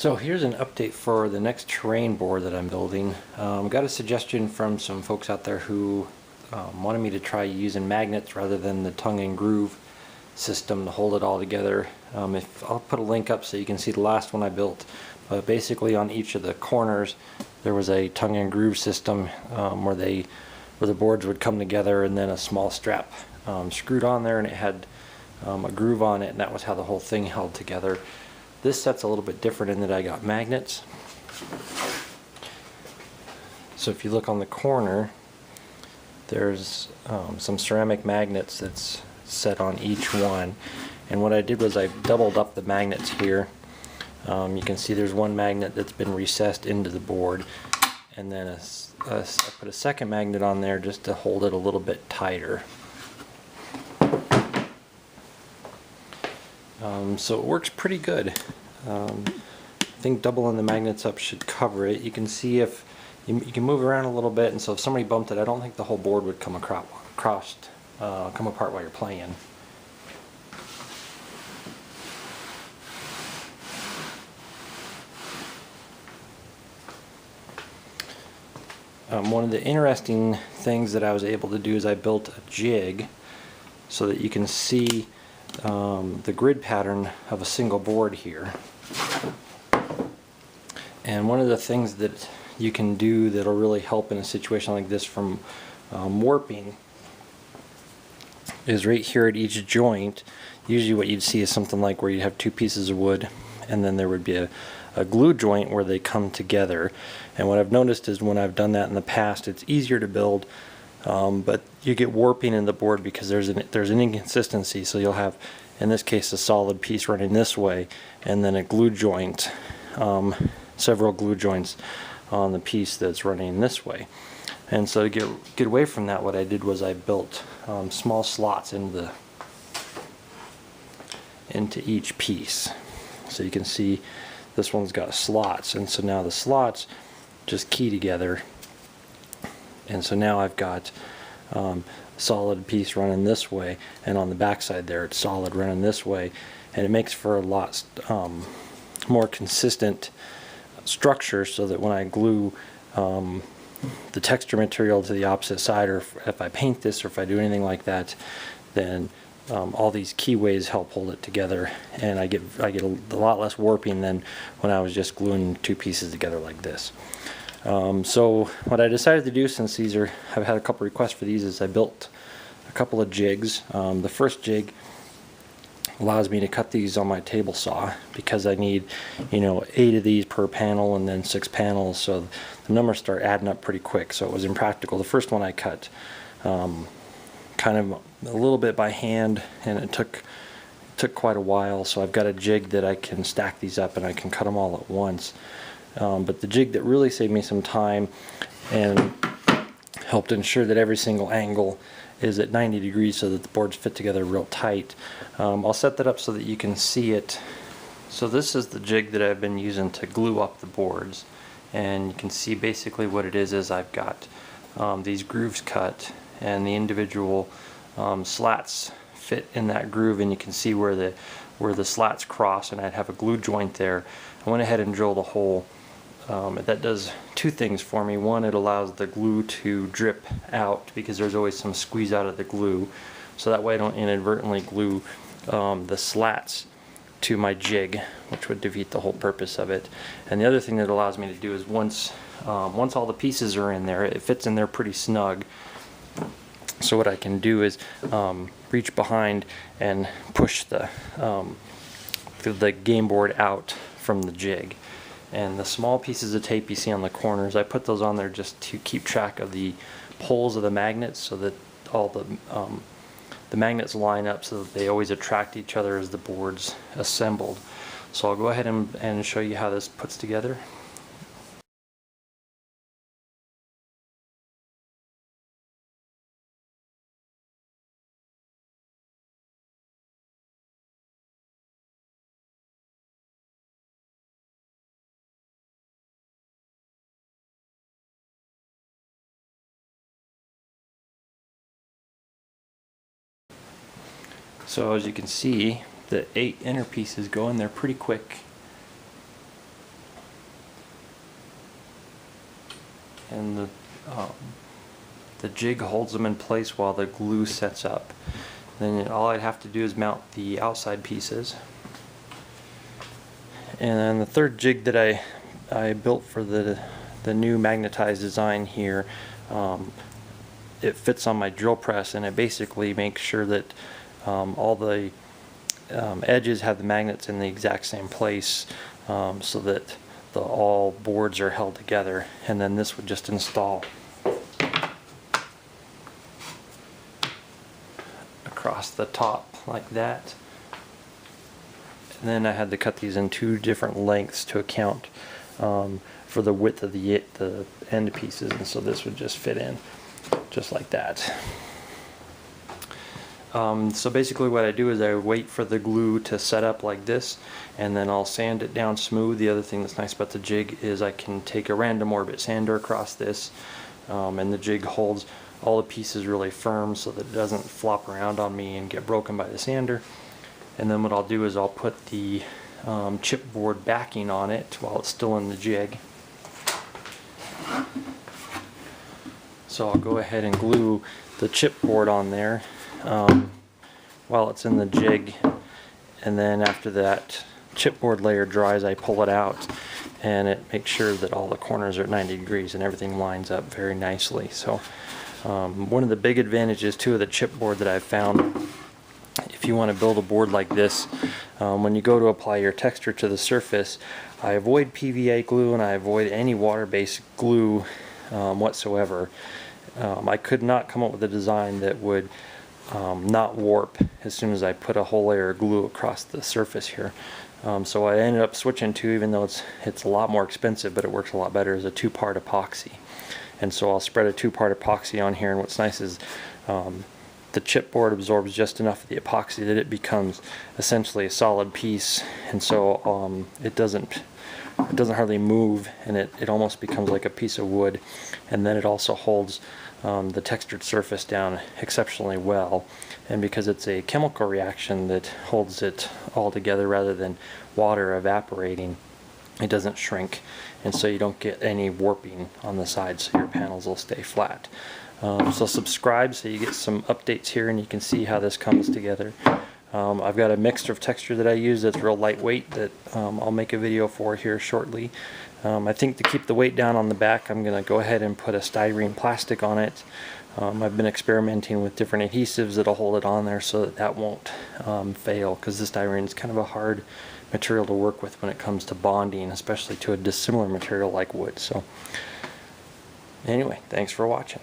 So here's an update for the next terrain board that I'm building. Got a suggestion from some folks out there who wanted me to try using magnets rather than the tongue and groove system to hold it all together. I'll put a link up so you can see the last one I built. But basically on each of the corners there was a tongue and groove system where the boards would come together, and then a small strap screwed on there, and it had a groove on it, and that was how the whole thing held together. This set's a little bit different in that I got magnets. So if you look on the corner, there's some ceramic magnets that's set on each one. And what I did was I doubled up the magnets here. You can see there's one magnet that's been recessed into the board, and then I put a second magnet on there just to hold it a little bit tighter. So it works pretty good. I think doubling the magnets up should cover it. You can see if you can move around a little bit, and so if somebody bumped it, I don't think the whole board would come apart while you're playing. One of the interesting things that I was able to do is I built a jig so that you can see the grid pattern of a single board here. And one of the things that you can do that'll really help in a situation like this from warping is right here at each joint. Usually what you'd see is something like where you have two pieces of wood, and then there would be a glue joint where they come together. And what I've noticed is when I've done that in the past, it's easier to build, but you get warping in the board because there's an inconsistency. So you'll have, in this case, a solid piece running this way, and then a glue joint, several glue joints on the piece that's running this way. And so to get away from that, what I did was I built small slots into each piece. So you can see this one's got slots, and so now the slots just key together, and so now I've got solid piece running this way, and on the back side there it's solid running this way, and it makes for a lot more consistent structure, so that when I glue the texture material to the opposite side, or if I paint this, or if I do anything like that, then all these keyways help hold it together, and I get a lot less warping than when I was just gluing two pieces together like this. So what I decided to do, since I've had a couple requests for these, is I built a couple of jigs. The first jig allows me to cut these on my table saw, because I need 8 of these per panel and then 6 panels, so the numbers start adding up pretty quick, so it was impractical. The first one I cut kind of a little bit by hand, and it took quite a while, so I've got a jig that I can stack these up and I can cut them all at once. But the jig that really saved me some time and helped ensure that every single angle is at 90 degrees so that the boards fit together real tight. I'll set that up so that you can see it. So this is the jig that I've been using to glue up the boards, and you can see basically what it is I've got these grooves cut, and the individual slats fit in that groove, and you can see where the slats cross, and I'd have a glue joint there. I went ahead and drilled a hole. That does two things for me. One, it allows the glue to drip out, because there's always some squeeze out of the glue, so that way I don't inadvertently glue the slats to my jig, which would defeat the whole purpose of it. And the other thing that it allows me to do is once all the pieces are in there, it fits in there pretty snug. So what I can do is reach behind and push the game board out from the jig. And the small pieces of tape you see on the corners, I put those on there just to keep track of the poles of the magnets, so that all the magnets line up so that they always attract each other as the board's assembled. So I'll go ahead and show you how this puts together. So as you can see, the 8 inner pieces go in there pretty quick. and the jig holds them in place while the glue sets up. Then all I'd have to do is mount the outside pieces. And then the third jig that I built for the new magnetized design here, it fits on my drill press, and it basically makes sure that all the edges have the magnets in the exact same place, so that all boards are held together. And then this would just install across the top like that. And then I had to cut these in 2 different lengths to account for the width of the end pieces, and so this would just fit in just like that. So basically what I do is I wait for the glue to set up like this, and then I'll sand it down smooth. The other thing that's nice about the jig is I can take a random orbit sander across this, and the jig holds all the pieces really firm so that it doesn't flop around on me and get broken by the sander. And then what I'll do is I'll put the chipboard backing on it while it's still in the jig. So I'll go ahead and glue the chipboard on there while it's in the jig, and then after that chipboard layer dries, I pull it out, and it makes sure that all the corners are at 90 degrees and everything lines up very nicely. So one of the big advantages too of the chipboard that I've found, if you want to build a board like this, when you go to apply your texture to the surface, I avoid PVA glue and I avoid any water-based glue whatsoever. I could not come up with a design that would not warp as soon as I put a whole layer of glue across the surface here. So I ended up switching to, even though it's a lot more expensive, but it works a lot better, is a 2-part epoxy. And so I'll spread a 2-part epoxy on here, and what's nice is the chipboard absorbs just enough of the epoxy that it becomes essentially a solid piece, and so it doesn't hardly move, and it almost becomes like a piece of wood. And then it also holds the textured surface down exceptionally well, and because it's a chemical reaction that holds it all together rather than water evaporating, it doesn't shrink, and so you don't get any warping on the sides, so your panels will stay flat. So subscribe so you get some updates here and you can see how this comes together. I've got a mixture of texture that I use that's real lightweight that I'll make a video for here shortly. I think to keep the weight down on the back, I'm going to go ahead and put a styrene plastic on it. I've been experimenting with different adhesives that'll hold it on there so that won't fail, because the styrene is kind of a hard material to work with when it comes to bonding, especially to a dissimilar material like wood. So anyway, thanks for watching.